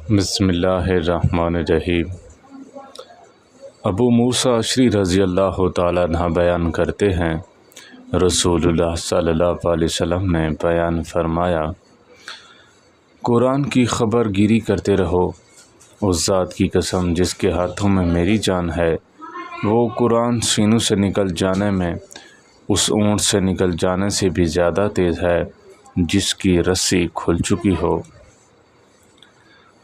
بسم اللہ الرحمن الرحیم۔ ابو موسیٰ اشعری رضی اللہ تعالیٰ عنہ بیان کرتے ہیں، رسول اللہ صلی اللہ علیہ وسلم نے بیان فرمایا، قرآن کی خبر گیری کرتے رہو۔ اس ذات کی قسم جس کے ہاتھوں میں میری جان ہے، وہ قرآن سینوں سے نکل جانے میں اس اونٹ سے نکل جانے سے بھی زیادہ تیز ہے جس کی رسی کھل چکی ہو۔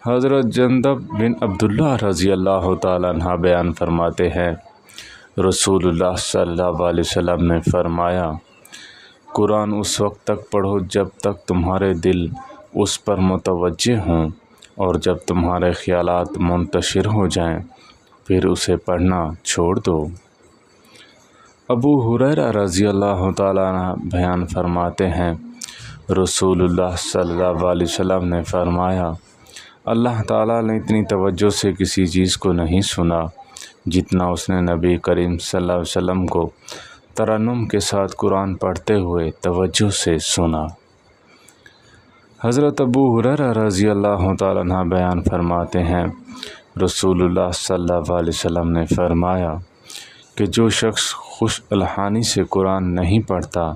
حضرت جندب بن عبداللہ رضی اللہ تعالیٰ عنہ بیان فرماتے ہیں، رسول اللہ صلی اللہ علیہ وسلم نے فرمایا، قرآن اس وقت تک پڑھو جب تک تمہارے دل اس پر متوجہ ہوں، اور جب تمہارے خیالات منتشر ہو جائیں پھر اسے پڑھنا چھوڑ دو۔ ابو ہریرہ رضی اللہ تعالیٰ عنہ بیان فرماتے ہیں، رسول اللہ صلی اللہ علیہ وسلم نے فرمایا، اللہ تعالیٰ نے اتنی توجہ سے کسی چیز کو نہیں سنا جتنا اس نے نبی کریم صلی اللہ علیہ وسلم کو ترنم کے ساتھ قرآن پڑھتے ہوئے توجہ سے سنا۔ حضرت ابو ہریرہ رضی اللہ تعالیٰ عنہ بیان فرماتے ہیں، رسول اللہ صلی اللہ علیہ وسلم نے فرمایا کہ جو شخص خوش الحانی سے قرآن نہیں پڑھتا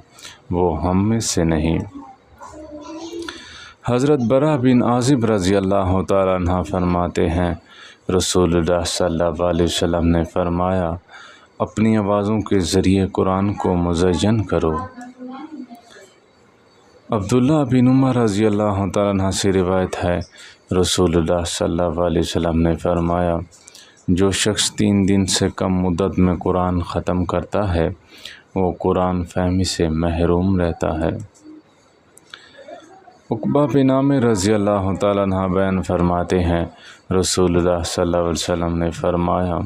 وہ ہم میں سے نہیں۔ حضرت براء بن عازب رضی اللہ تعالیٰ عنہ فرماتے ہیں، رسول اللہ صلی اللہ علیہ وسلم نے فرمایا، اپنی آوازوں کے ذریعے قرآن کو مزین کرو۔ عبداللہ بن عمر رضی اللہ تعالیٰ عنہ سے روایت ہے، رسول اللہ صلی اللہ علیہ وسلم نے فرمایا، جو شخص 3 دن سے کم مدت میں قرآن ختم کرتا ہے وہ قرآن فہمی سے محروم رہتا ہے۔ عقبہ بن عامر رضی اللہ تعالیٰ عنہ بیان فرماتے ہیں، رسول اللہ صلی اللہ علیہ وسلم نے فرمایا،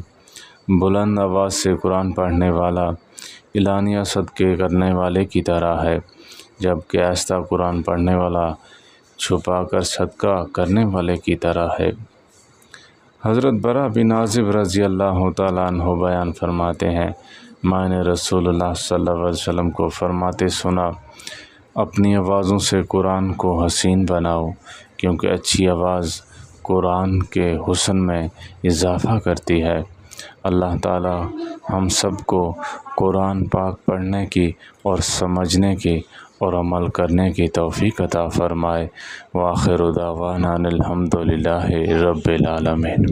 بلند آواز سے قرآن پڑھنے والا اعلانیہ صدقے کرنے والے کی طرح ہے، جبکہ آہستہ قرآن پڑھنے والا چھپا کر صدقہ کرنے والے کی طرح ہے۔ حضرت براء بن عازب رضی اللہ تعالیٰ عنہ بیان فرماتے ہیں، میں نے رسول اللہ صلی اللہ علیہ وسلم کو فرماتے سنا، اپنی آوازوں سے قرآن کو حسین بناؤ، کیونکہ اچھی آواز قرآن کے حسن میں اضافہ کرتی ہے۔ اللہ تعالی ہم سب کو قرآن پاک پڑھنے کی اور سمجھنے کی اور عمل کرنے کی توفیق عطا فرمائے۔ وآخر دعوانا الحمد للہ رب العالمین۔